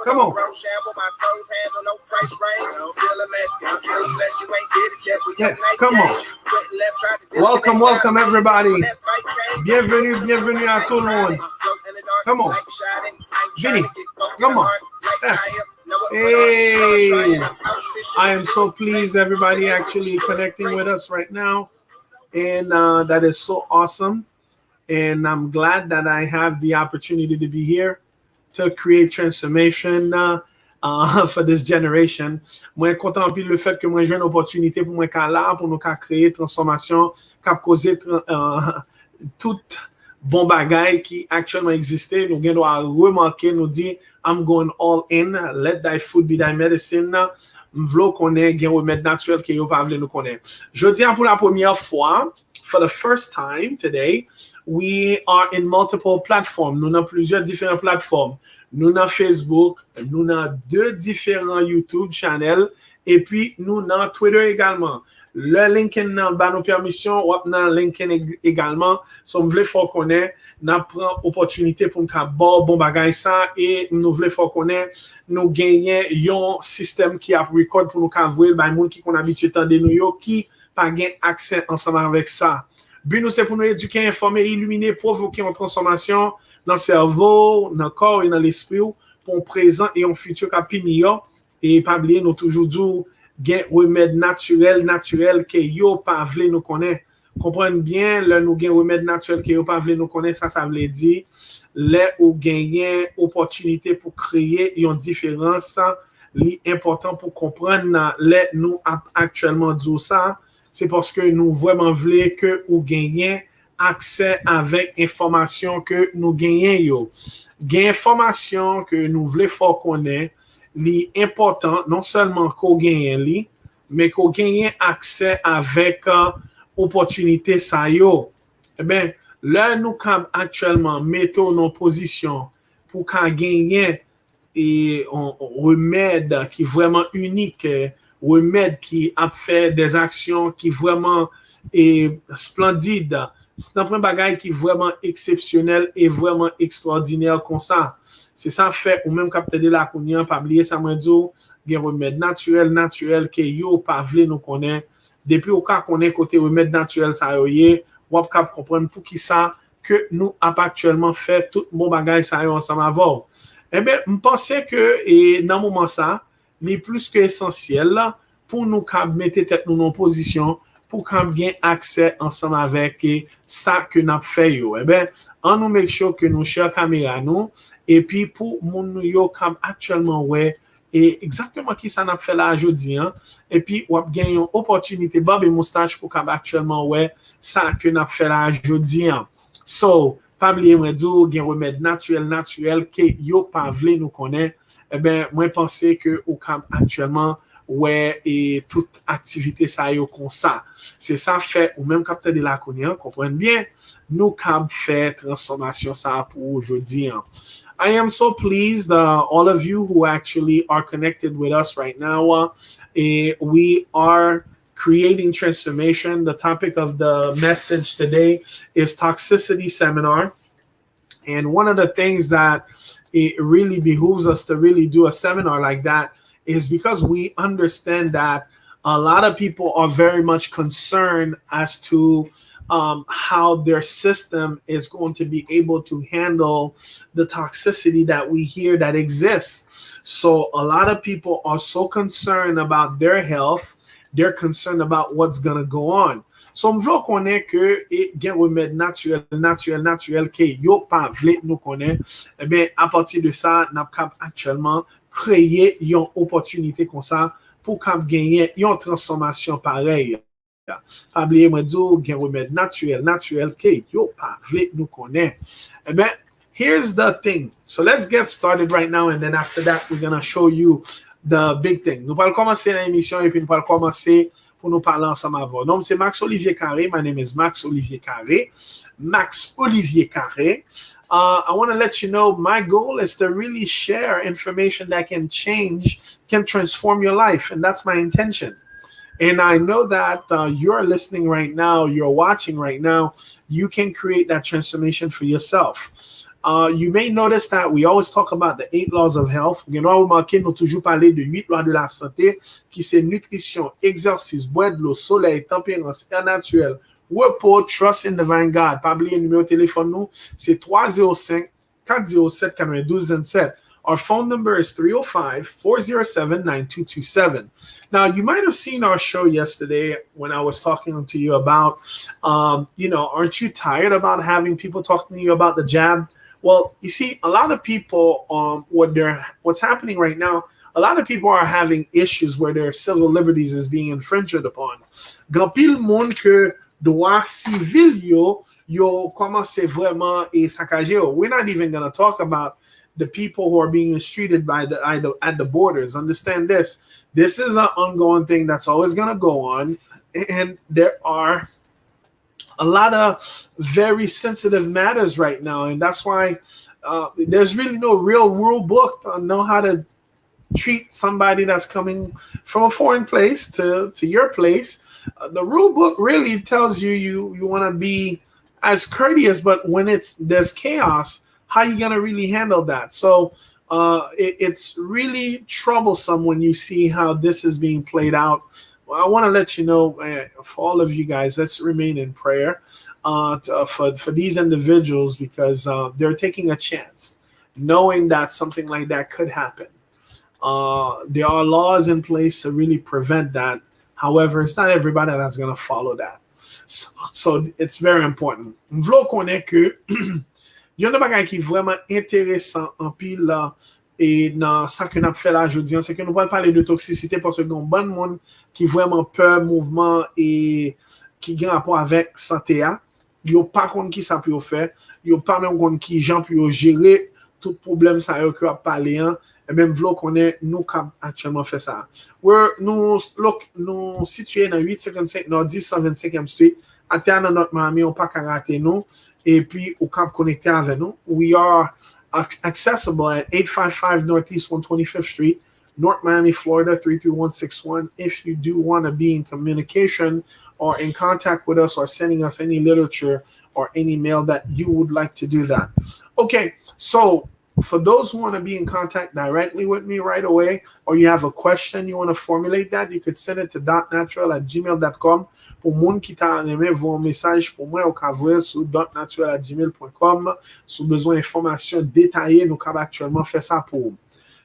Come on. Yeah, come on. Welcome, welcome everybody. Bienvenue, bienvenue à tout le monde. Come on. Vinny, come on. Yes. Hey, I am so pleased everybody actually connecting with us right now. And that is so awesome. And I'm glad that I have the opportunity to be here to create transformation for this generation. Moi, content pile le fait que moi j'ai une opportunité pour moi là pour nous créer transformation, cap causer tout bon bagay qui actuellement existait. Nous doit remarquer, nous dit, I'm going all in, let thy food be thy medicine. M'vlo connaît, gen remède naturel que yo pa vle nous connaît. Je dis pour la première fois, for the first time today, we are in multiple platforms. Nous avons plusieurs différentes plateformes. Nous avons Facebook, nous avons 2 différents YouTube channels et puis nous avons Twitter également. Le LinkedIn n'a pas nos permissions, ou dans LinkedIn également. Si nous voulons faire connaître, nous prenons opportunité pour nous faire bon bagage ça et nous voulons faire connaître, nous gagnons un système qui a record pour nous faire voir les gens qui sont habitués à nous qui pas gain accès ensemble avec ça. But nous c'est pour nous éduquer, informer, illuminer, provoquer une transformation dans le cerveau, dans le corps et dans l'esprit pour un présent et un futur qui meilleur. Et pas oublier nous toujours dit gain remède naturel que yo pas vle nous connaît. Comprenez bien le nous gain remède naturel que yo pas vle nous connaît, ça veut dire les ou gagner opportunité pour créer une différence l'important pour comprendre les nous actuellement dit ça. C'est parce que nous vraiment voulons que nous gagnions accès avec information que nous gagnons. Gain information que nous voulons faire connaître, l'important non seulement qu'on gagne, mais qu'on gagne accès avec opportunité ça yo. Eh bien, là nous actuellement mettons nos positions pour qu'on gagne et un remède qui est vraiment unique. Remède qui a fait des actions qui vraiment est splendide. C'est un bagage qui est vraiment exceptionnel et vraiment extraordinaire comme ça. C'est ça fait ou même capter de la connaissance pas oublier ça moi dit un remède naturel que yo pas vle nous connaît depuis au cas qu'on est côté remède naturel ça yoyé ou cap comprendre pour qui ça que nous a actuellement fait tout bon bagage ça yo ensemble avant. Eh ben je pensais que et dans moment ça mais plus que essentiel pour nous mettre tête nous en position pour qu'on bien accès ensemble avec ça que n'a fait yo. Eh ben on nous make sure que nous share caméra nous et puis pour mon yo comme actuellement ouais et exactement qui ça n'a fait là aujourd'hui hein et puis on gagne une opportunité barbe et moustache pour qu'on actuellement ouais ça que n'a fait là aujourd'hui hein. So pas oublier moi dire gain remède naturel que yo pas vle nous connaît. Eh ben moi penser que au camp actuellement ouais et toute activité ça yo comme ça c'est ça fait ou même capteur de la connaissance comprendre bien nous cap fait transformation ça pour aujourd'hui hein. I am so pleased all of you who actually are connected with us right now we are creating transformation. The topic of the message today is toxicity seminar. And one of the things that it really behooves us to really do a seminar like that is because we understand that a lot of people are very much concerned as to how their system is going to be able to handle the toxicity that we hear that exists. So a lot of people are so concerned about their health, they're concerned about what's going to go on. So, je connais que il y a un remède naturel que yo pas vle nous connaît. Eh bien, à partir de ça, n'a cap actuellement créer une opportunité comme ça pour cap gagner une transformation pareille. Pas oublier moi dire il y a un remède naturel que yo pas vle nous connaît. Eh bien, here's the thing. So let's get started right now and then after that we're going to show you the big thing. Nous allons commencer l'émission et puis nous allons commencer pour nous parler ensemble avant. Donc, c'est Max Olivier Carré. My name is Max Olivier Carré. Max Olivier Carré. I want to let you know my goal is to really share information that can change, can transform your life. And that's my intention. And I know that you're listening right now, you're watching right now, you can create that transformation for yourself. You may notice that we always talk about the 8 laws of health. Vous avez remarqué, nous toujours parlé de 8 lois de la santé, qui c'est nutrition, exercice, boire de l'eau, soleil, tempérance, air naturel, repos, trust in divine God. Pas oublier le numéro de téléphone nous, c'est 305-407-9227. Our phone number is 305-407-9227. Now, you might have seen our show yesterday when I was talking to you about, aren't you tired about having people talking to you about the jab? Well, you see, a lot of people, what's happening right now, a lot of people are having issues where their civil liberties is being infringed upon. Gan pile monde que droit civil yo commence vraiment et saccager. We're not even going to talk about the people who are being mistreated at the borders. Understand this. This is an ongoing thing that's always going to go on. And there are a lot of very sensitive matters right now. And that's why there's really no real rule book on how to treat somebody that's coming from a foreign place to your place. The rule book really tells you want to be as courteous, but when there's chaos, how are you going to really handle that? So it's really troublesome when you see how this is being played out. Well, I want to let you know, for all of you guys, let's remain in prayer for these individuals, because they're taking a chance, knowing that something like that could happen. There are laws in place to really prevent that. However, it's not everybody that's going to follow that. So it's very important. V'lo konnen que yon de bagay qui vraiment intéressant en pile et dans ça que nous fait là aujourd'hui, c'est que nous allons parler de toxicité parce que gon bon monde qui vraiment peur mouvement et qui gen rapport avec santé a, yo pas konn qui ça peut faire, yo pas même konn qui gens peut gérer tout problème ça yo que a parler an. Et même v'lo konnen nous cap actuellement fait ça. Nous situé dans 855 Nord 10 125e Street, à terre dans notre Miami, on pas rater nous. Et puis, au cap connecté avec nous. We are accessible at 855 Northeast 125th Street, North Miami, Florida 33161. If you do want to be in communication or in contact with us or sending us any literature or any mail that you would like to do that. Okay, so for those who want to be in contact directly with me right away, or you have a question you want to formulate that, you could send it to dotnatural@gmail.com. Pour moun qui t'a aimé vos messages pour moi, au cavouer sur dotnatural@gmail.com. Si vous avez besoin d'informations détaillées, nous avons actuellement fait ça pour vous.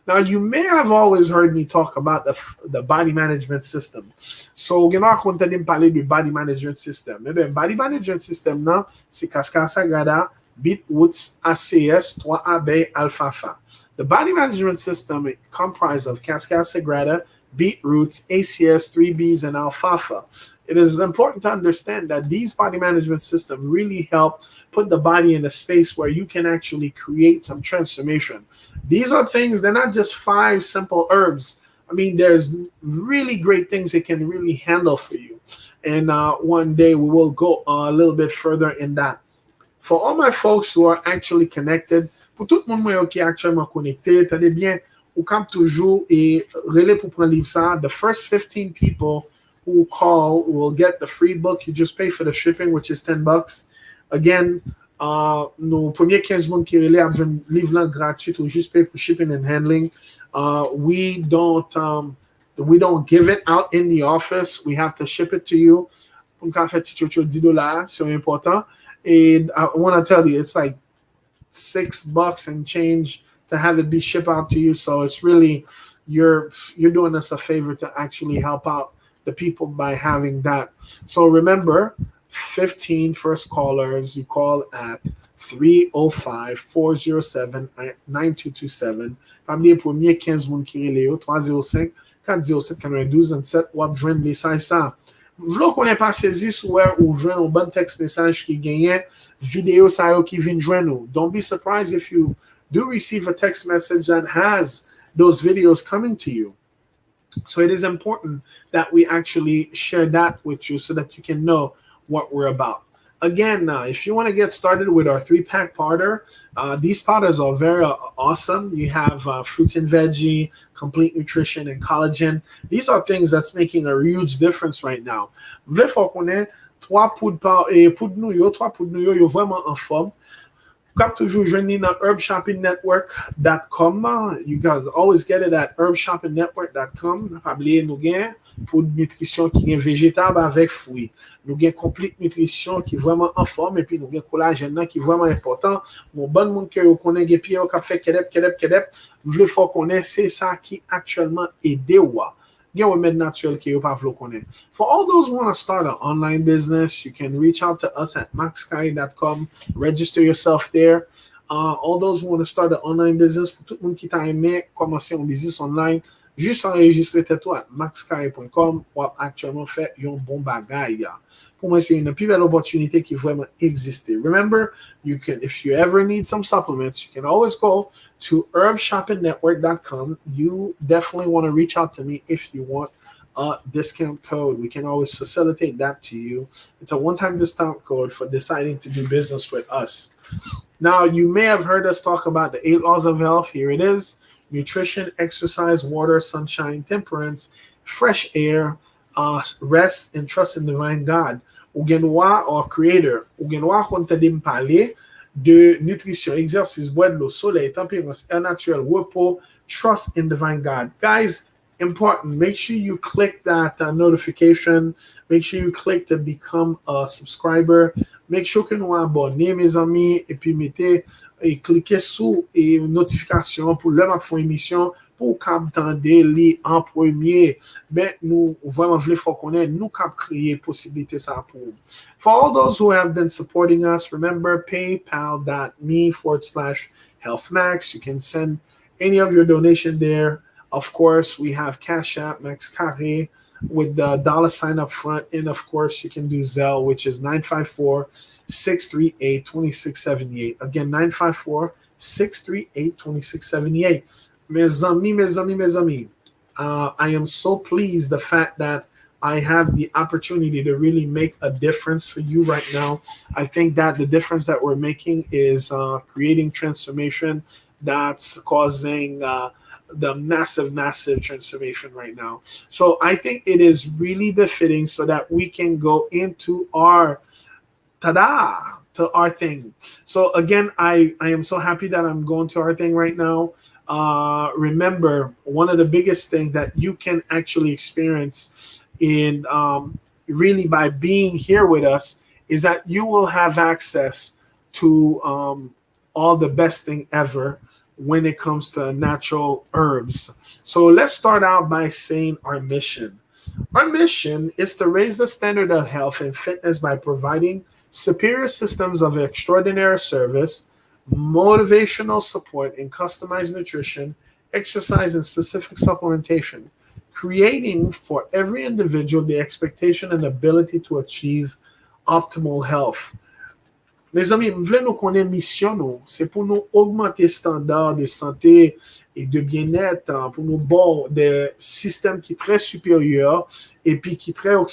Now, you may have always heard me talk about the body management system. So, vous avez entendu parler du body management system. Mais bien, body management system, non, c'est Cascade Sagrada, Beetroots, ACS, 3AB, Alfalfa. The body management system comprises of Cascade Sagrada, Beetroots, ACS, 3Bs, and Alfalfa. It is important to understand that these body management systems really help put the body in a space where you can actually create some transformation. These are things, they're not just 5 simple herbs. I mean, there's really great things they can really handle for you. And one day we will go a little bit further in that. For all my folks who are actually connected, pour tout le monde qui est actuellement connecté, tenez bien, ou comme toujours, et relais pour prendre livre ça, the first 15 people who call will get the free book. You just pay for the shipping, which is $10. Again, nos premiers 15 monde qui relais ont un livre gratuit ou juste pay for shipping and handling. We don't give it out in the office. We have to ship it to you. Pour nous faire $10, c'est important. And I want to tell you, it's like $6 and change to have it be shipped out to you. So it's really, you're doing us a favor to actually help out the people by having that. So remember, 15 first callers, you call at 305-407-9227. Parmi les premiers 15 moun qui relèvent, 305-407-9227, ou ap joindre message ça. V'lo qu'on n'est pas saisi sur ou joindre un bon texte message qui gagne vidéo ça yo qui vient joindre nous. Don't be surprised if you do receive a text message that has those videos coming to you. So it is important that we actually share that with you so that you can know what we're about. Again, if you want to get started with our 3-pack powder, these powders are very awesome. You have fruits and veggie, complete nutrition, and collagen. These are things that's making a huge difference right now. V'le faut qu'on ait 3 poudres nouilles, 3 poudres nouilles, vraiment en forme. Cap toujours joindre dans herbshoppingnetwork.com. You guys always get it at herbshoppingnetwork.com. Pas oublier nous gain pour nutrition qui est végétable avec fruits. Nous gain complete nutrition qui est vraiment en forme et puis nous gain collagène qui est vraiment important. Mon bon monde que vous connaissez des pieds qui fait kedep. Vous voulez faut connaître c'est ça qui actuellement aide ou. Get remède naturel que you pas vlo connaître. For all those who want to start an online business, you can reach out to us at maxkai.com. Register yourself there. All those who want to start an online business, pour tout le monde qui t'a aimé commencer un business online, juste enregistrer toi à maxkai.com ou actuellement faire un bon bagage. Pour moi, c'est une plus belle opportunité qui vraiment existe. Remember, you can, if you ever need some supplements, you can always go to herbshoppingnetwork.com. You definitely want to reach out to me if you want a discount code. We can always facilitate that to you. It's a one-time discount code for deciding to do business with us. Now, you may have heard us talk about the 8 laws of health. Here it is: nutrition, exercise, water, sunshine, temperance, fresh air, rest, and trust in divine God. Ou gen wwa or creator. Ou gen wwa kon te de m pale de nutrition, exercice, bois de l'eau, soleil, tempérance, air naturel, repos, trust in divine God. Guys, important. Make sure you click that notification. Make sure you click to become a subscriber. Make sure que nous abonnez, mes amis, et puis mettez et cliquez sous et notification pour le faire émission pour qu'entendre les en premier. Mais nous vraiment voulons faut connaître nous cap créer possibilité ça pour. For all those who have been supporting us, remember paypal.me/healthmax. You can send any of your donation there. Of course, we have Cash App, Max Carré, with the $ up front. And of course, you can do Zelle, which is 954-638-2678. Again, 954-638-2678. Mes amis. I am so pleased the fact that I have the opportunity to really make a difference for you right now. I think that the difference that we're making is creating transformation that's causing the massive transformation right now. So I think it is really befitting so that we can go into our our thing. So again, I am so happy that I'm going to our thing right now. Remember, one of the biggest things that you can actually experience in really by being here with us is that you will have access to all the best thing ever when it comes to natural herbs. So let's start out by saying our mission. Our mission is to raise the standard of health and fitness by providing superior systems of extraordinary service, motivational support, and customized nutrition, exercise, and specific supplementation, creating for every individual the expectation and ability to achieve optimal health. Mes amis, m'vle nou konnen mission nou, c'est pour nous augmenter standard de santé et de bien-être, pour nous bon des systèmes qui très supérieurs et puis qui très un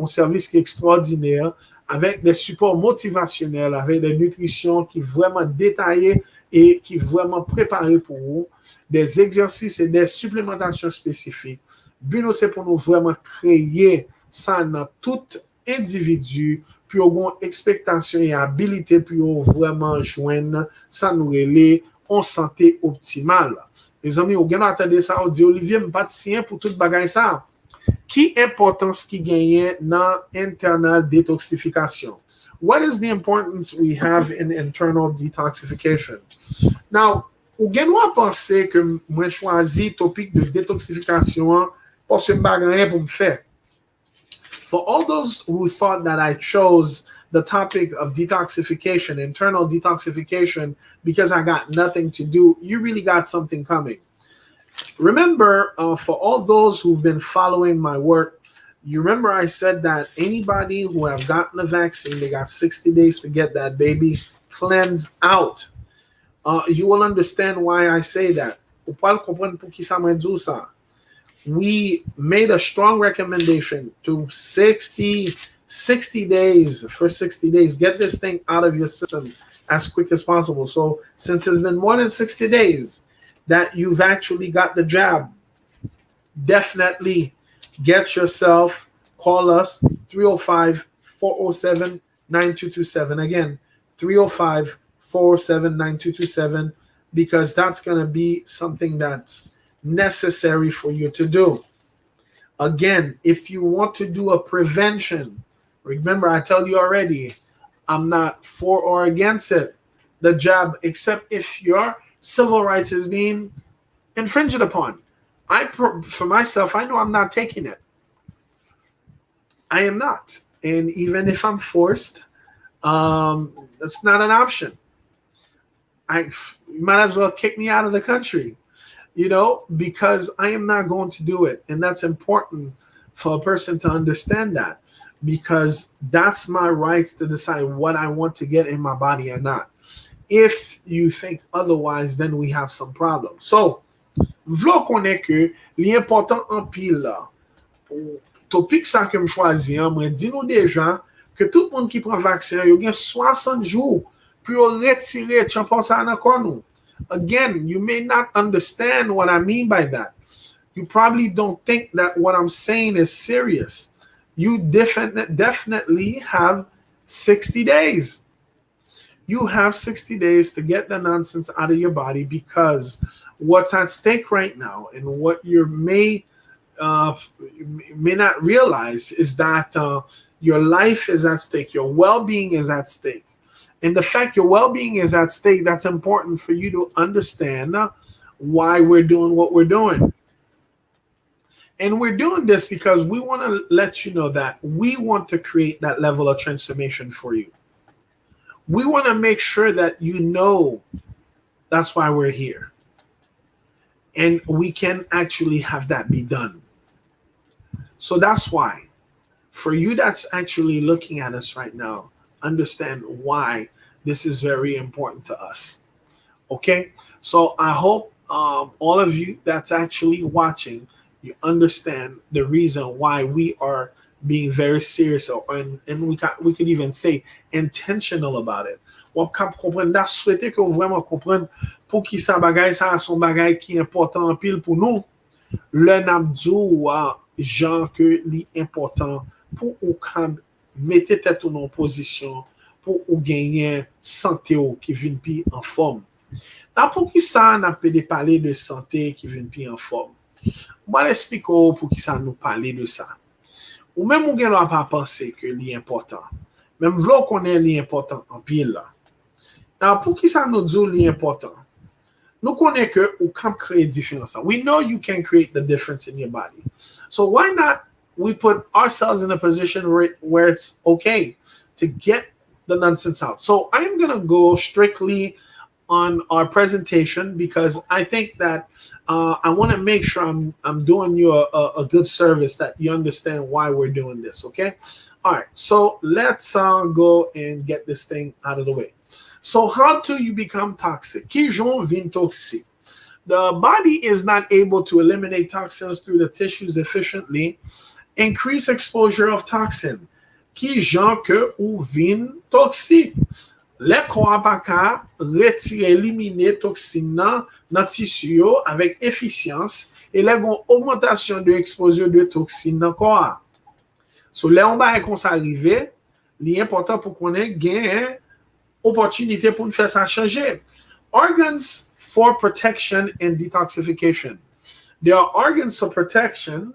service qui est extraordinaire avec des supports motivationnels, avec des nutritions qui vraiment détaillées et qui vraiment préparées pour vous, des exercices et des supplémentations spécifiques. But c'est pour nous vraiment créer ça dans tout individu puis avoir expectation et habilité pour vraiment joindre ça nous relève en santé optimale. Les amis, vous avez entendu ça, on dit Olivier, je pas sien pour toute bagaille ça. Qui importance qui gagne dans internal detoxification? What is the importance we have in internal detoxification? Now, vous avez pensé que moi choisi le topic de détoxification parce que je n'ai rien pour me faire. For all those who thought that I chose the topic of detoxification, internal detoxification, because I got nothing to do, you really got something coming. Remember, for all those who've been following my work, you remember I said that anybody who have gotten the vaccine, they got 60 days to get that baby cleansed out. You will understand why I say that. We made a strong recommendation to 60 days. For 60 days, get this thing out of your system as quick as possible. So since it's been more than 60 days that you've actually got the jab, definitely get yourself, call us 305-407-9227. Again, 407-9227, because that's going to be something that's necessary for you to do. Again, if you want to do a prevention, remember I tell you already, I'm not for or against it, the jab, except if your civil rights is being infringed upon. For myself, I know I'm not taking it. I am not. And even if I'm forced, that's not an option. You might as well kick me out of the country, because I am not going to do it. And that's important for a person to understand that, because that's my rights to decide what I want to get in my body or not. If you think otherwise, then we have some problems. So, v'là konnen que l'important en pile là, topic ça que me choisi, moi dis nous déjà que tout le monde qui prend vaccin, il y a 60 jours pour retirer champon ça encore nous. Again, you may not understand what I mean by that. You probably don't think that what I'm saying is serious. You definitely have 60 days. You have 60 days to get the nonsense out of your body, because what's at stake right now and what you may not realize is that your life is at stake. Your well-being is at stake. And the fact your well-being is at stake, that's important for you to understand why we're doing what we're doing. And we're doing this because we want to let you know that we want to create that level of transformation for you. We want to make sure that you know that's why we're here. And we can actually have that be done. So that's why, for you that's actually looking at us right now, understand why this is very important to us. Okay? So I hope all of you that's actually watching, you understand the reason why we are being very serious, and we could even say intentional about it. On cap comprendre, da souhaiter que vous vraiment comprendre pour qui ça bagay ça son bagay qui important en pile pour nous. Le n'abdou Jean que li important pour ou quand mettez tête en position pour ou gagner santé ou qui vient pi en forme. Là pour qui ça n'a pas de parler de santé qui vient pi en forme. Moi l'explique pour qui ça nous parler de ça. Ou même ou gen pas penser que li important. Même v'lò connaît li important en pile là. Now pour qui ça nous dit li important? Nous connaît que ou can créer différence. We know you can create the difference in your body. So why not we put ourselves in a position where it's okay to get the nonsense out. So I'm going to go strictly on our presentation because I think that I want to make sure I'm doing you a good service, that you understand why we're doing this, okay? All right, so let's go and get this thing out of the way. So how do you become toxic? Qui j'en vin toxique? The body is not able to eliminate toxins through the tissues efficiently. Increase exposure of toxin. Qui j'en que ou vin toxique? Le corps pas ka retirer éliminer toxine dans tissu yo avec efficience et là gon augmentation de exposure de toxine dans corps. So là on va comme ça arriver, l'important pour qu'on ait gain opportunité pour nous faire ça changer. Organs for protection and detoxification. There are organs for protection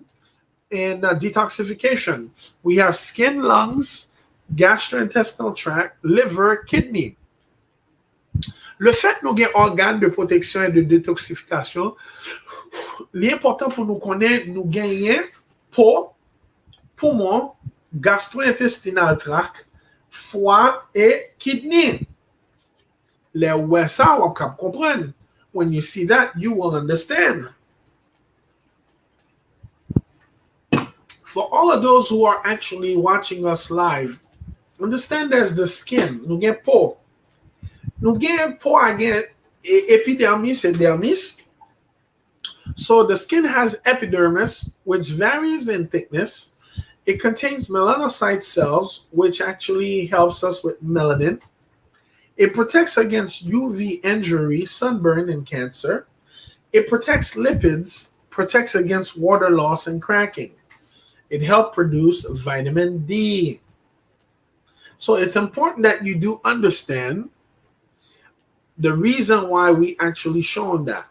and detoxification. We have skin, lungs, gastrointestinal tract, liver, kidney. Le fait nous avons organes de protection et de détoxification, l'important pour nous connaître, nous gagnons peau, poumon, gastro-intestinal tract, foie et kidney. Les ouais ça, on peut comprendre. When you see that, you will understand. For all of those who are actually watching us live, understand there's the skin. Nous avons peau. Nous avons peau again, epidermis et dermis. So the skin has epidermis, which varies in thickness. It contains melanocyte cells, which actually helps us with melanin. It protects against UV injury, sunburn, and cancer. It protects lipids, protects against water loss and cracking. It helps produce vitamin D. So it's important that you do understand the reason why we actually showing that.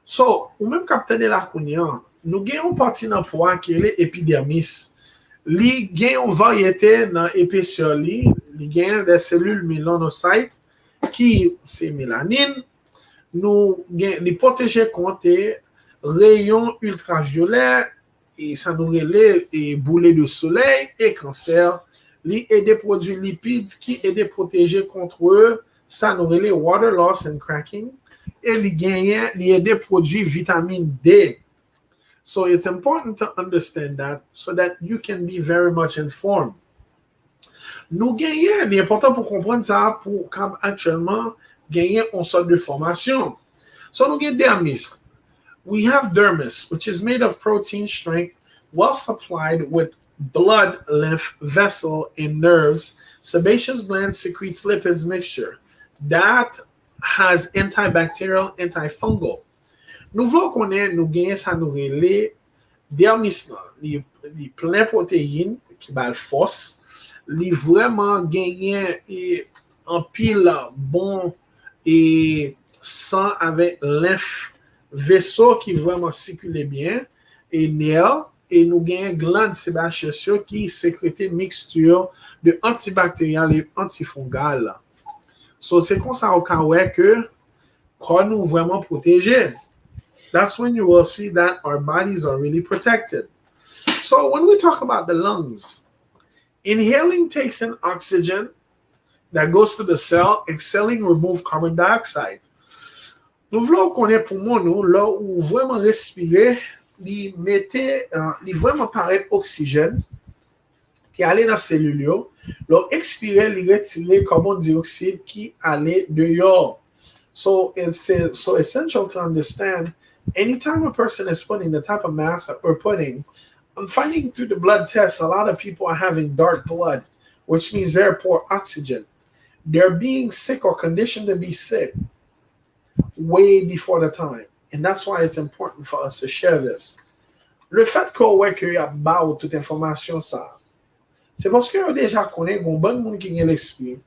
So, ou même capte de la kounyan, nou gen yon parti nan poa ki le epidermis. Li gen yon variété nan épaisseur li gen des cellules mélanocytes qui c'est mélanine, nous gen li protège contre rayons ultraviolets et ça nous relève et boulets de soleil et cancer, li et des produits lipides qui aident à protéger contre eux, ça nous relève water loss and cracking et li aide des produits vitamine D. So it's important to understand that so that you can be very much informed. Nous gagnons, il est important pour comprendre ça pour actuellement gagner une sorte de formation. So nous gagnons dermis. We have dermis, which is made of protein strength, well supplied with blood, lymph, vessel, and nerves. Sebaceous gland secretes lipids mixture that has antibacterial, antifungal. Nous voulons connaître, nous gagnons ça nous relais dermis, li plein protéines qui bat force. Li vraiment gagné en pile bon et sang avec lymphe vaisseau qui vraiment circule bien et nerf et nous gagnons glande sébaceuse qui sécrète mixture de antibactériel et antifungal. So c'est comme ça au cas que quand nous vraiment protégés. That's when you will see that our bodies are really protected. So when we talk about the lungs, inhaling takes in oxygen that goes to the cell. Exhaling removes carbon dioxide. Nous voulons connaître poumon nous là où vraiment respirer, li vraiment paraît oxygène qui allait dans cellule yo, là expirer li retirer carbone dioxyde qui allait dehors. So it's so essential to understand anytime a person is putting the type of mass that we're putting. I'm finding through the blood tests, a lot of people are having dark blood, which means very poor oxygen. They're being sick or conditioned to be sick way before the time. And that's why it's important for us to share this. Le fait qu'on voit qu'il y a bas toute information ça, c'est parce que déjà connaît un bon monde qui a l'esprit.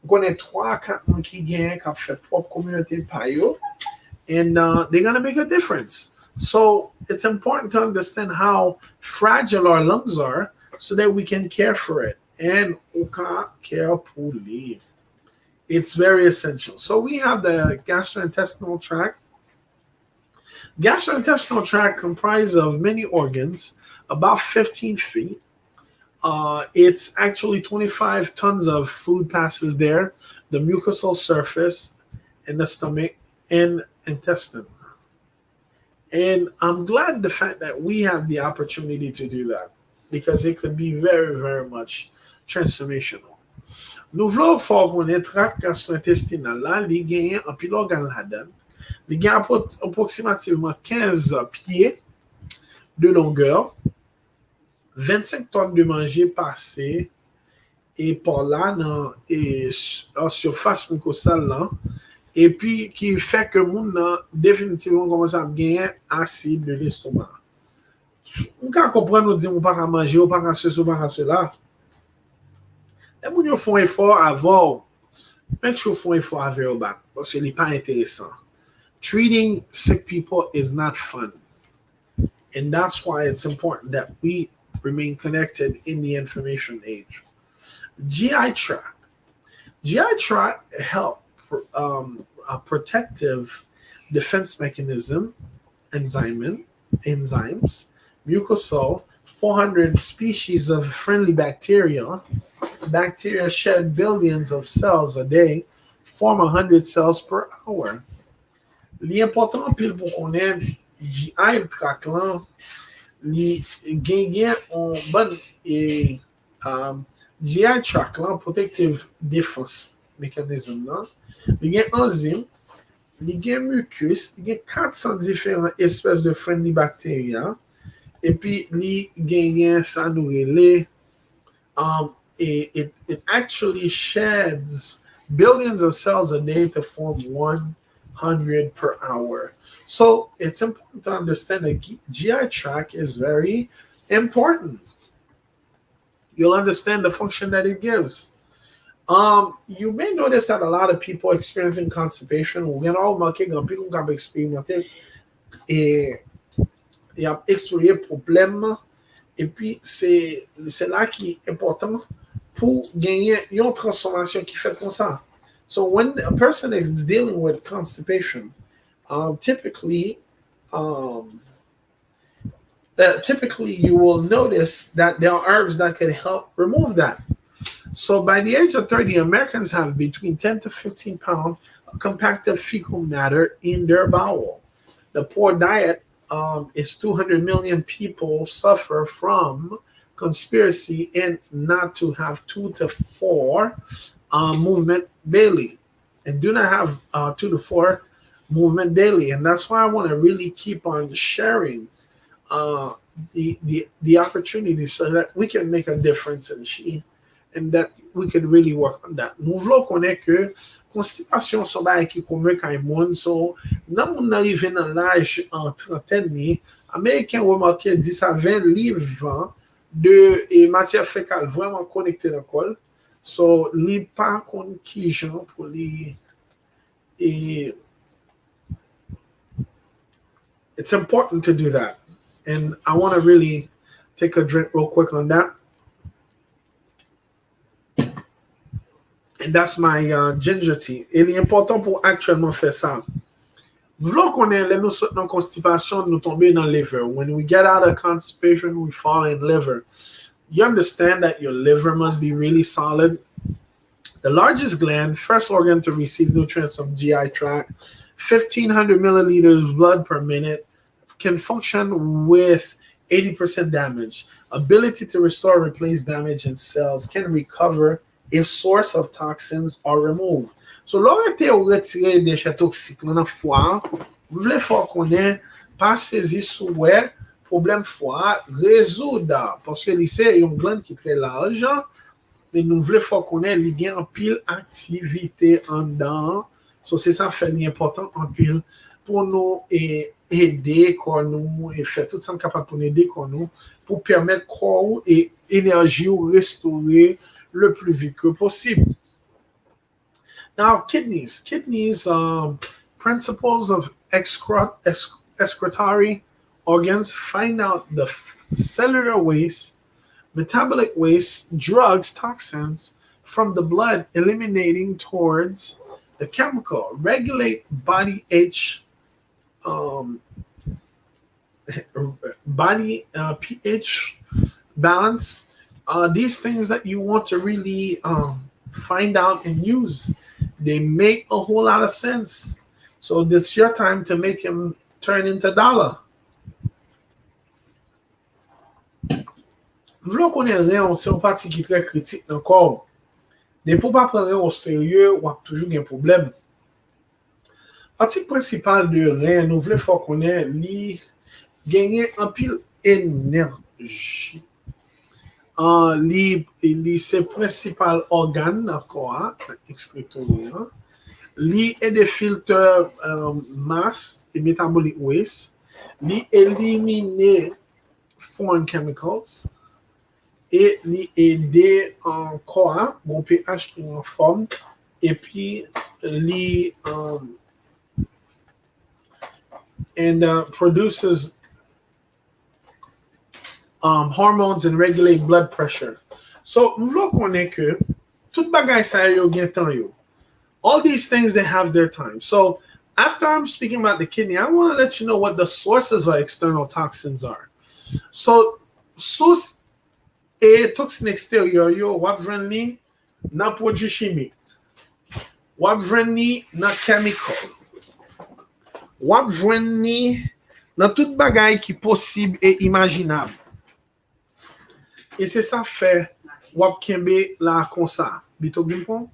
On connaît 3-4 monde qui gagnent, qui fait propre communauté par eux, and they're going to make a difference. So it's important to understand how fragile our lungs are so that we can care for it. And we can care poorly. It's very essential. So we have the gastrointestinal tract. Gastrointestinal tract comprises of many organs, about 15 feet. It's actually 25 tons of food passes there, the mucosal surface, in the stomach and intestine. And I'm glad the fact that we have the opportunity to do that because it could be very, very much transformational. Nous voulons faire connaître tract gastro-intestinal là, li gagne un pile organe là-dedans. Li gagne approximativement 15 pieds de longueur, 25 tonnes de manger passé et par là dans et en surface mucosale là. Et puis qui fait que moun définitivement commence à gagner acide de l'estomac. On peut comprendre nous dire on pas à manger, on pas à ceci, on pas à cela. Les moun font effort avant, mais tu font effort avec au bac parce que c'est pas intéressant. Treating sick people is not fun. And that's why it's important that we remain connected in the information age. GI tract. GI tract help a protective defense mechanism, enzymes, mucosal, 400 species of friendly bacteria. Bacteria shed billions of cells a day, form 100 cells per hour. L'important pile pour qu'on ait GI tract là, li gagne en bonne et GI tract là, protective defense mechanism là. Il y a enzymes, il y a mucus, il y a 400 différentes espèces de friendly bacteria. Et puis, il y a ça nous relève. It actually sheds billions of cells a day to form 100 per hour. So it's important to understand that GI tract is very important. You'll understand the function that it gives. You may notice that a lot of people experiencing constipation, ou bien all marqué grand people qui ont expérimenté et y a exprimé problème et puis c'est là qui est important pour gagner une transformation qui fait comme ça. So when a person is dealing with constipation, typically um, typically you will notice that there are herbs that can help remove that. So by the age of 30, Americans have between 10 to 15 pounds of compacted fecal matter in their bowel. The poor diet is 200 million people suffer from conspiracy and not to have 2 to 4 movement daily, and do not have 2 to 4 movement daily. And that's why I want to really keep on sharing uh, the opportunity so that we can make a difference in she and that we can really work on that. Nous voulons connaître que constipation sont ba qui commun quand monde so nan moun arrivé dans l'âge en trentaine ni américain remarqué 10 à 20 livres de matière fécale vraiment connectée dans le col. So li pas kon ki jan pour li et it's important to do that. And I want to really take a drink real quick on that. And that's my ginger tea. Il est important pour actuellement faire ça. V'là qu'on est là, nous sommes dans constipation, nous tomber dans liver. When we get out of constipation, we fall in liver. You understand that your liver must be really solid. The largest gland, first organ to receive nutrients from GI tract, 1,500 milliliters blood per minute, can function with 80% damage. Ability to restore, replace damage in cells, can recover if source of toxins are removed. So, lorsque vous retirez des déchets toxiques dans le foie, vous voulez faire qu'on ait pas saisi sous problème foie, résoudre. Parce que c'est une glande qui est très large, mais nous voulons faire qu'on ait en pile activité en dedans. So, c'est ça fait important en pile pour nous aider quand nous et faire tout ça capable pour nous aider quand nous pour permettre corps et énergie ou restaurer le plus vite que possible. Now, kidneys, principles of excretory organs find out the cellular waste, metabolic waste, drugs, toxins from the blood, eliminating towards the chemical, regulate body pH balance. These things that you want to really find out and use, they make a whole lot of sense. So this is your time to make them turn into dollar. V'là qu'on est rien, c'est une partie qui est très critique dans le corps. Des pour pas prendre au sérieux, ou toujours un problème. Partie principale de rien, nous voulons faire qu'on ait gagner un pile énergie. C'est principal organe dans le corps, extracteur. Li est des filtres masse et metabolic waste. Li éliminer foreign chemicals. Et li aider en corps, bon pH qui est en forme. Et puis, li produces hormones and regulate blood pressure. So, nous voulons connaître que tout bagay ça yo gen tan yo. All these things, they have their time. So, after I'm speaking about the kidney, I want to let you know what the sources of external toxins are. So, source et toxin extérieur yo wap jwenn ni nan produit chimique. Wap jwenn ni nan chemical. Wap jwenn ni nan tout bagay qui possible et imaginable. Et c'est ça fait wap kembe la kon sa. Bito gimpon?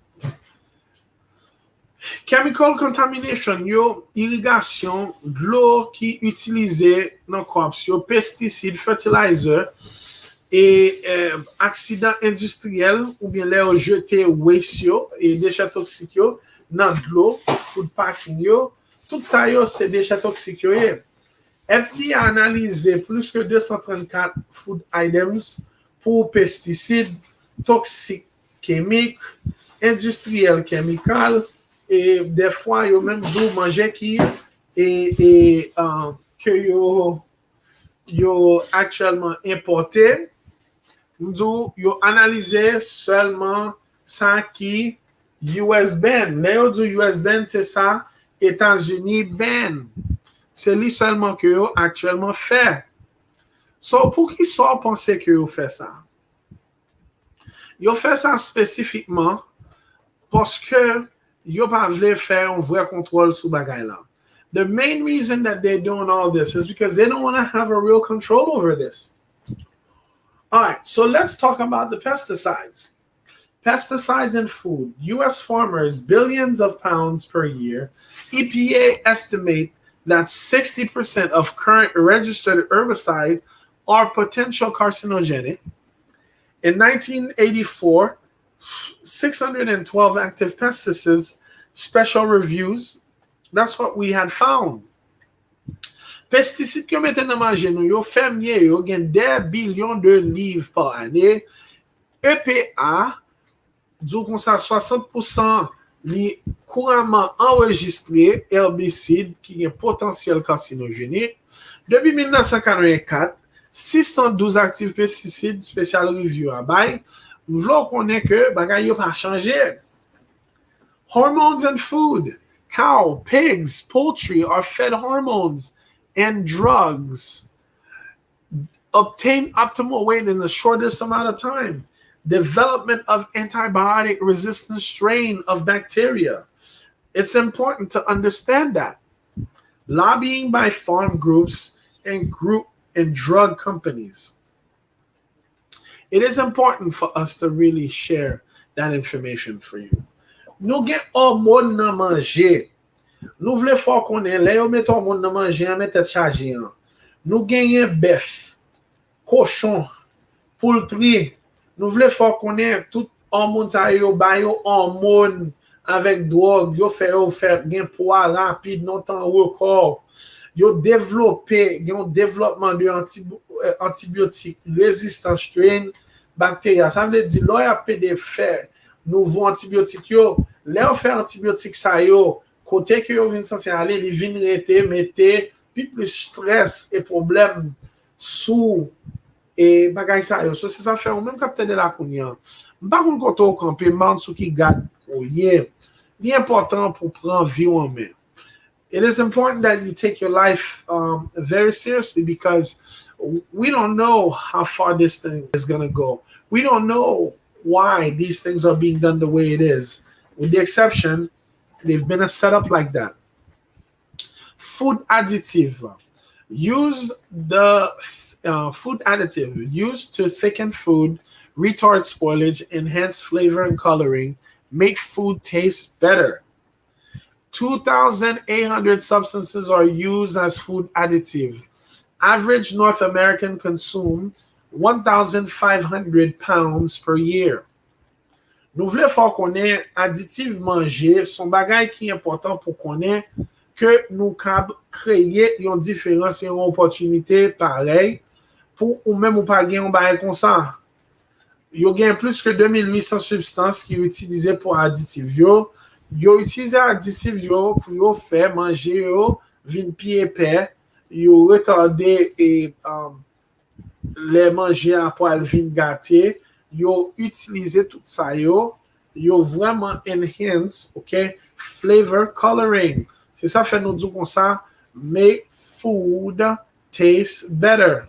Chemical contamination, yo, irrigation, de l'eau qui utilisée dans crops, yo, pesticides, fertilizer, et accident industriel, ou bien l'air jeté waste yo, et déchets toxiques yo, dans de l'eau, food packing yo, tout ça yo, c'est déchets toxiques yo. FDA a analysé plus que 234 food items pour pesticides, toxiques, chimiques, industriel chemical et des fois yo même dou manger qui et que yo actuellement importé dou yo analyser seulement ça qui US ban. Mais yo du US ban c'est ça États-Unis ban. C'est lui seulement que yo actuellement fait. So pour qui ça penser que yo fait ça? Yo fait ça spécifiquement parce que yo pas voulu faire un vrai contrôle sur bagay là. The main reason that they're doing all this is because they don't want to have a real control over this. All right, so let's talk about the pesticides. Pesticides in food. U.S. farmers billions of pounds per year. EPA estimate that 60% of current registered herbicides are potential carcinogenic. In 1984, 612 active pesticides, special reviews. That's what we had found. Pesticides que mette nan manje nou, yo fermier yo gen des billions de livres par année. EPA, dou kon sa 60% li couramment enregistré herbicide qui gen potentiel carcinogénique. Depuis 1984, 612 actifs pesticides special review a bay. Nou vlo konnen que bagay yo pa changé. Hormones in food. Cow, pigs, poultry are fed hormones and drugs. Obtain optimal weight in the shortest amount of time. Development of antibiotic resistant strain of bacteria. It's important to understand that. Lobbying by farm groups and drug companies. It is important for us to really share that information for you. Nou gen hormone nan manje. Nou vle fò konnen, lè yo met hormone nan manje, an met tèt chaje an. Nou genyen bœuf, cochon, poultry. Nou vle fò konnen, tout hormone sa yo bay yo hormone avec drogue, yo fè gen poids rapide, non tan record. Yo développé, gen développement de antibiotique resistant strain bacteria. Ça veut dire lò y a de faire nouveau antibiotique yo. Lè on fait antibiotique sa yo, côté que yo vin censé aller, li vin rete, mette plus stress et problème sous et bagay sa yo. So c'est ça fait ou même capteur de la kounya. M'pa kon koto campé man sou ki gade ou ye. Li important pour prendre vie en main. It is important that you take your life very seriously because we don't know how far this thing is going to go. We don't know why these things are being done the way it is. With the exception, they've been set up like that. Food additive. Use the food additive used to thicken food, retard spoilage, enhance flavor and coloring, make food taste better. 2,800 substances are used as food additive. Average North American consume 1,500 pounds per year. Nou vle fò konnen additif manje son bagay ki important pou konnen ke nou kab kreye yon diferans yon opportunité parey pou ou même ou pa gen yon bagay kon sa. Yo gen plus que 2,800 substances ki utilize pou additif yo. Yo utilize additif yo pou yo fè manje yo vin pi épais, yo retarde et les manger à poil vin gâté. Yo utilize tout ça yo vraiment enhance, okay, flavor coloring. C'est ça fait nous dire comme ça, make food taste better.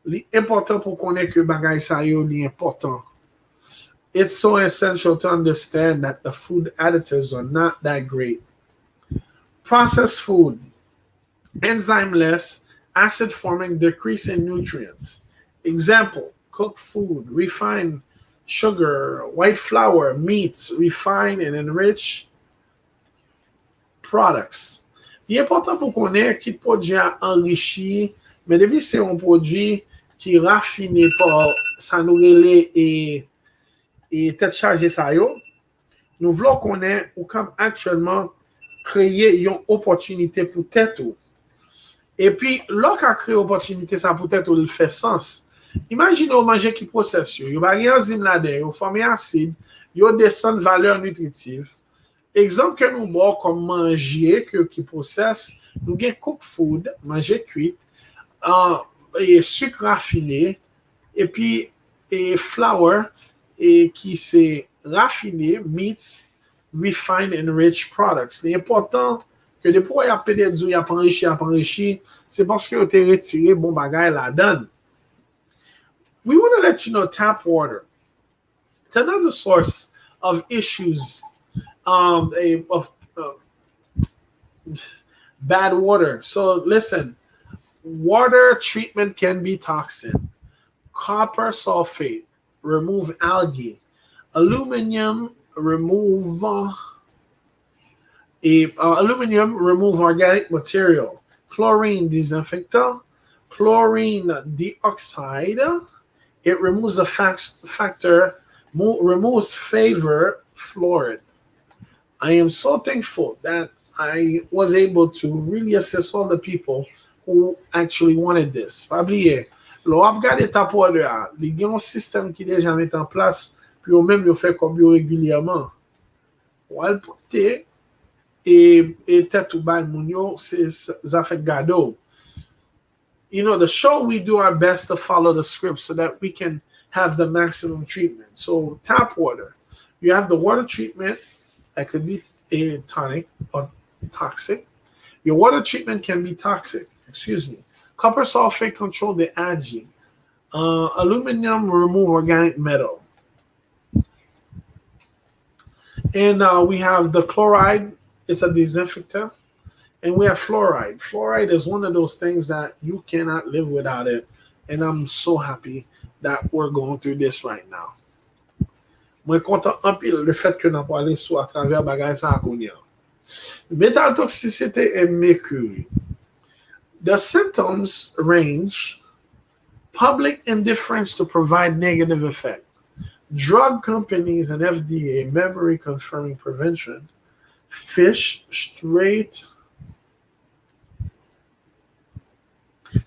Li important pour connaître que bagay sa yo li important. It's so essential to understand that the food additives are not that great. Processed food, enzymeless, acid forming, decrease in nutrients. Example, cooked food, refined sugar, white flour, meats, refined and enriched products. Il est important pour connaître qui produit enrichi, mais depuis c'est un produit qui raffiné par ça nous relais et tête chargée ça yo. Nous voulons connaître ou comme actuellement créer une opportunité pour tête ou. Et puis, lorsqu'on crée une opportunité, ça peut-être le fait sens. Imaginez au manger qui processe, il y a des enzymes là-dedans, il forme acide, yo descend valeur nutritive. Exemple que nous boit comme manger qui processe, nous gain cook food, manger cuit, et sucre raffiné, et puis et flour et qui c'est raffiné, meats, refined and rich products. L'important que depuis il y a peut-être il y a enrichi, c'est parce que vous avez retiré bon bagage la donne. We want to let you know tap water. It's another source of issues of bad water. So listen, water treatment can be toxic. Copper sulfate, remove algae. Aluminum, remove organic material. Chlorine, disinfectant. Chlorine dioxide, it removes the factor, removes favor fluoride. I am so thankful that I was able to really assist all the people who actually wanted this. Pas oublier, l'on a regardé ta pour il y a un système qui est déjà mis en place, puis au même, il fait comme régulièrement. On va le porter et tête ou bain, ça fait gado. You know, the show, we do our best to follow the script so that we can have the maximum treatment. So tap water, you have the water treatment that could be a tonic or toxic. Your water treatment can be toxic. Excuse me. Copper sulfate control the algae. Aluminum remove organic metal. And we have the chloride. It's a disinfectant. And we have fluoride. Fluoride is one of those things that you cannot live without it. And I'm so happy that we're going through this right now. Moi, content un pile le fait que nous avons parlé sur à travers bagage ça à Metal toxicity and mercury. The symptoms range public indifference to provide negative effect. Drug companies and FDA memory confirming prevention. Fish straight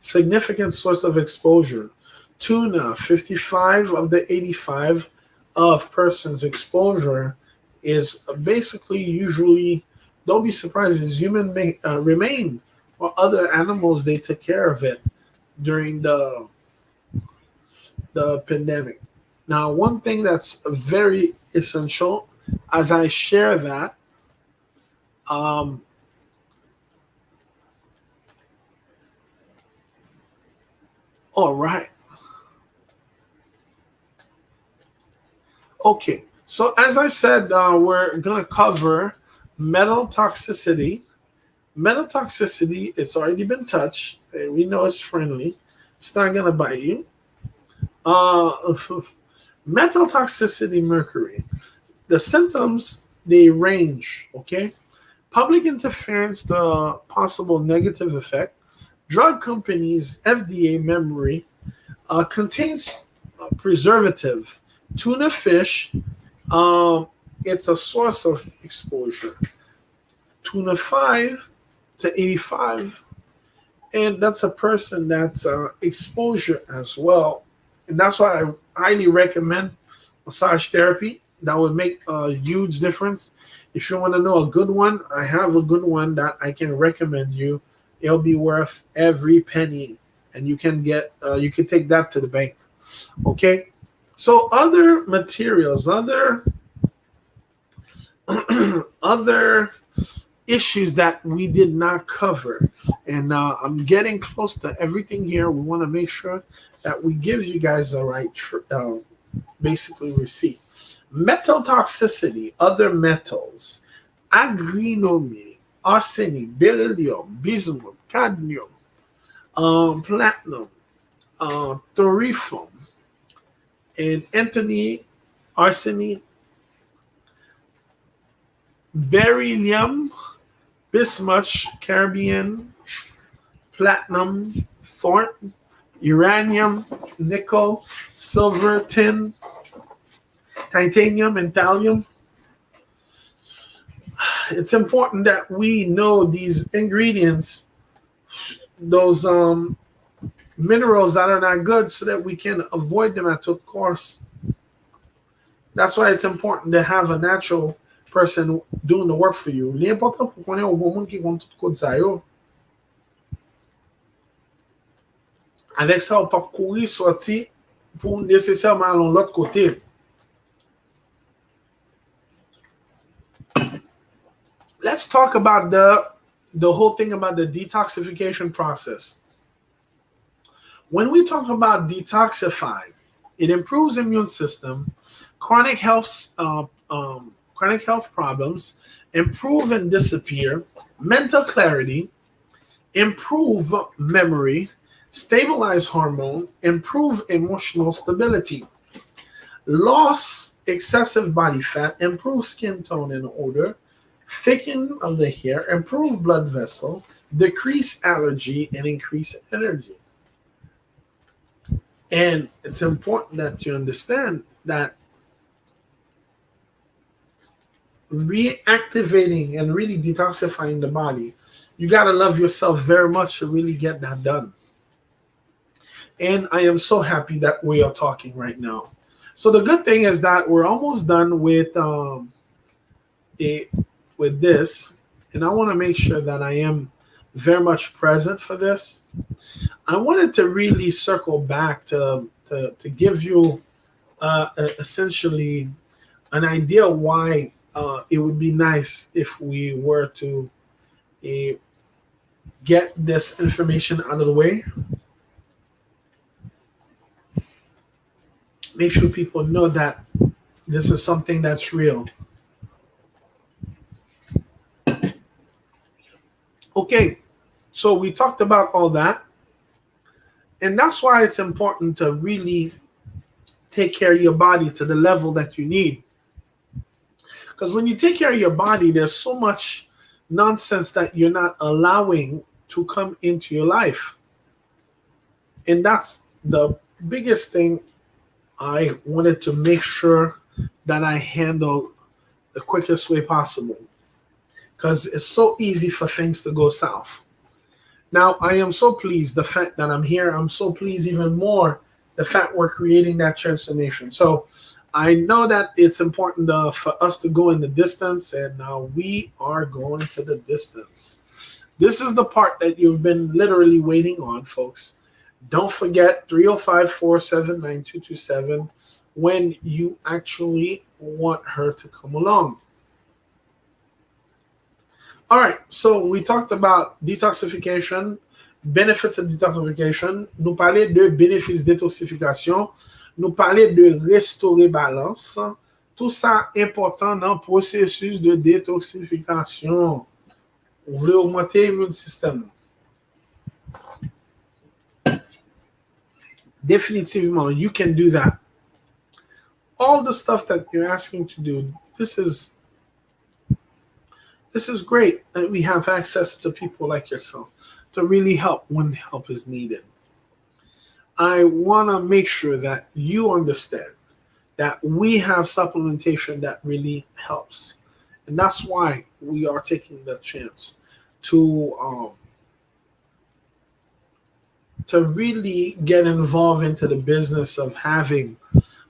significant source of exposure. Tuna, 55 of the 85 of persons' exposure is basically usually, don't be surprised, as human may remain, or other animals, they took care of it during the pandemic. Now, one thing that's very essential, as I share that, all right. Okay. So as I said, we're going to cover metal toxicity. Metal toxicity, it's already been touched. We know it's friendly. It's not going to bite you. Metal toxicity, mercury. The symptoms, they range, okay? Public interference, the possible negative effect. Drug companies, FDA memory, contains preservative. Tuna fish, it's a source of exposure. Tuna 5 to 85, and that's a person that's exposure as well. And that's why I highly recommend massage therapy. That would make a huge difference. If you want to know a good one, I have a good one that I can recommend you. It'll be worth every penny, and you can get you can take that to the bank. Okay. So other materials, other other issues that we did not cover, and I'm getting close to everything here. We want to make sure that we give you guys the right basically receipt. Metal toxicity, other metals, agronomy, arsenic, beryllium, bismuth, cadmium, platinum, thorium, and antimony, arsenic, beryllium, bismuth, Caribbean, platinum, thorium, uranium, nickel, silver, tin, titanium, and thallium. It's important that we know these ingredients, those minerals that are not good, so that we can avoid them at all costs. That's why it's important to have a natural person doing the work for you. L'important pour qu'on ait un bon monde qui compte tout code ça yo. Avec ça, on peut courir, sortir pour nécessairement aller de l'autre côté. Let's talk about the whole thing about the detoxification process. When we talk about detoxify, it improves immune system, chronic health problems, improve and disappear, mental clarity, improve memory, stabilize hormone, improve emotional stability, loss excessive body fat, improve skin tone and odor, thicken of the hair, improve blood vessel, decrease allergy, and increase energy. And it's important that you understand that reactivating and really detoxifying the body, you got to love yourself very much to really get that done. And I am so happy that we are talking right now. So the good thing is that we're almost done with this, and I want to make sure that I am very much present for this. I wanted to really circle back to give you essentially an idea why it would be nice if we were to get this information out of the way. Make sure people know that this is something that's real. Okay, so we talked about all that. And that's why it's important to really take care of your body to the level that you need. Because when you take care of your body, there's so much nonsense that you're not allowing to come into your life. And that's the biggest thing I wanted to make sure that I handle the quickest way possible. Because it's so easy for things to go south. Now, I am so pleased the fact that I'm here. I'm so pleased even more the fact we're creating that transformation. So I know that it's important for us to go in the distance, and now we are going to the distance. This is the part that you've been literally waiting on, folks. Don't forget 305-479-2227 when you actually want her to come along. All right, so we talked about detoxification, benefits of detoxification. Nous parler de bénéfices détoxification. Nous parler de restaurer balance. Tout ça important dans le processus de détoxification. Vous voulez augmenter l'immune système. Definitively, you can do that. All the stuff that you're asking to do, this is great that we have access to people like yourself to really help when help is needed. I want to make sure that you understand that we have supplementation that really helps. And that's why we are taking the chance to really get involved into the business of having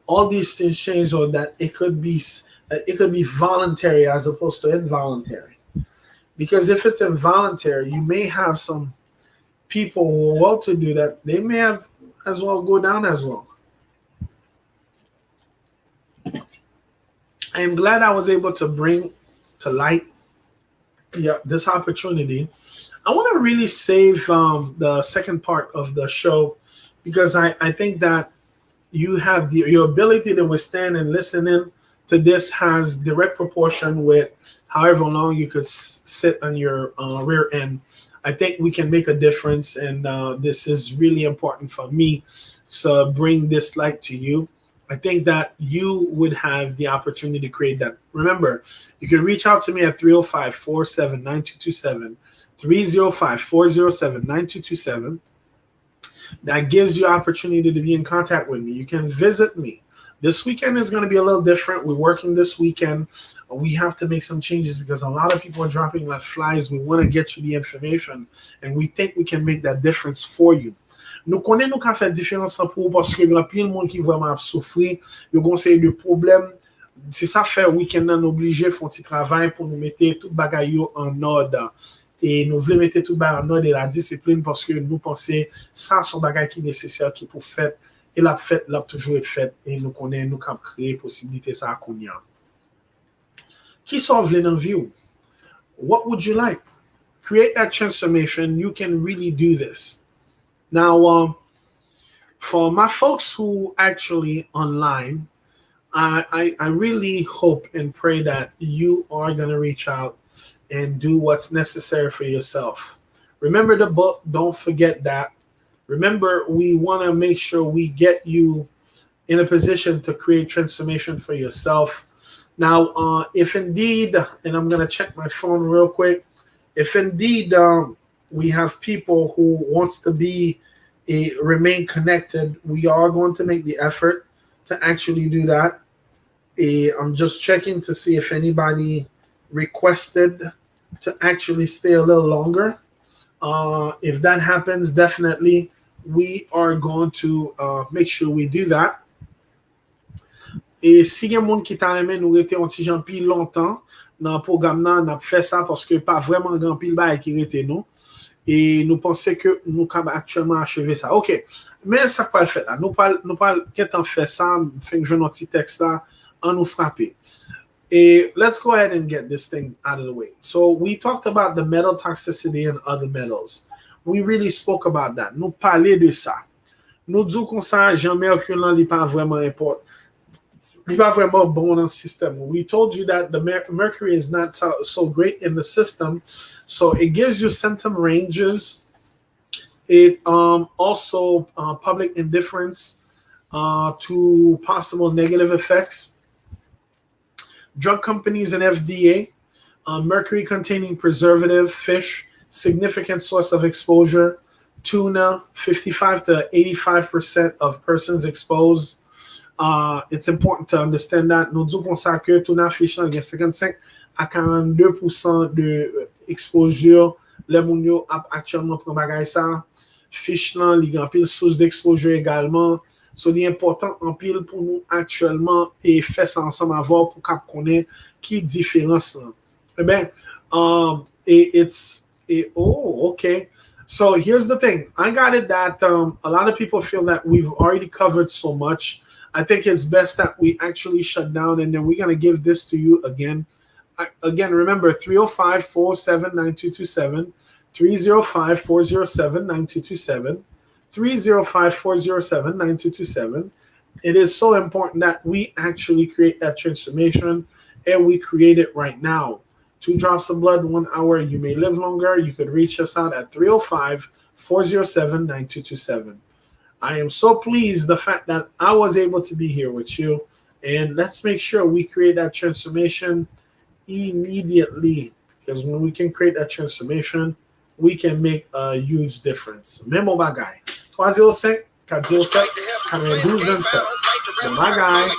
all these things change, or that it could be voluntary as opposed to involuntary. Because if it's involuntary, you may have some people who want to do that. They may have as well go down as well. I am glad I was able to bring to light this opportunity. I want to really save the second part of the show, because I think that you have your ability to withstand and listen in to this has direct proportion with however long you could sit on your rear end. I think we can make a difference, and this is really important for me to bring this light to you. I think that you would have the opportunity to create that. Remember, you can reach out to me at 305-479-2227, 305-407-9227. That gives you opportunity to be in contact with me. You can visit me. This weekend is going to be a little different. We're working this weekend. We have to make some changes because a lot of people are dropping like flies. We want to get you the information, and we think we can make that difference for you. Nous connaissons nous qu'a fait différence pour parce que il y a plein de monde qui vraiment a souffrir, il y a conseil de problème c'est ça fait week-end nan obligé font petit travail pour nous mettre tout bagay yo en ordre. Et nous voulons mettre tout bagay en ordre et la discipline parce que nous pensons ça son bagay qui est nécessaire qui pour fait et la fête l'a toujours été faite et nous connaissons nous cap créer possibilité ça qu'on y a. Qui sont vle dans vie? What would you like? Create that transformation. You can really do this. Now, for my folks who actually online, I really hope and pray that you are going to reach out and do what's necessary for yourself. Remember the book. Don't forget that. Remember, we want to make sure we get you in a position to create transformation for yourself. Now, if indeed, and I'm going to check my phone real quick, if indeed we have people who wants to remain connected, we are going to make the effort to actually do that. I'm just checking to see if anybody requested to actually stay a little longer. If that happens, definitely we are going to make sure we do that. Et si y a monde qui t'a aimé nous rete un petit jan pile longtemps dans le programme nan, n'a fait ça parce que pas vraiment grand pile bail qui rete nous et nous pensons que nous capable actuellement achever ça. OK. Mais ça pas le fait là. Nous pas qu'en fait ça, fait un petit texte là en nous frapper. Et let's go ahead and get this thing out of the way. So we talked about the metal toxicity and other metals. We really spoke about that. Nous parler de ça. Nous disons comme ça Jean mercure là il pas vraiment important. Il pas vraiment bon dans le système. We told you that the mercury is not so great in the system, so it gives you symptom ranges. It also public indifference to possible negative effects. Drug companies and FDA, mercury containing preservative, fish, significant source of exposure, tuna, 55 to 85% of persons exposed. It's important to understand that. Nous disons ça que tuna fish il y a 55 à 42% de exposure. Les moun yo actuellement prend bagay ça. Fish là, il y a pile source d'exposure également. So, c'est important en pile pour nous actuellement et faire ça ensemble avant pour qu'on connaisse qui différence là. Eh bien, okay. So here's the thing. I got it that a lot of people feel that we've already covered so much. I think it's best that we actually shut down and then we're going to give this to you again. Again, remember 305-407-9227, 305-407-9227, 305-407-9227. It is so important that we actually create that transformation and we create it right now. 2 drops of blood, 1 hour. You may live longer. You could reach us out at 305-407-9227. I am so pleased the fact that I was able to be here with you. And let's make sure we create that transformation immediately. Because when we can create that transformation, we can make a huge difference. Memo bagay. 305-407-9227. Bye, guys.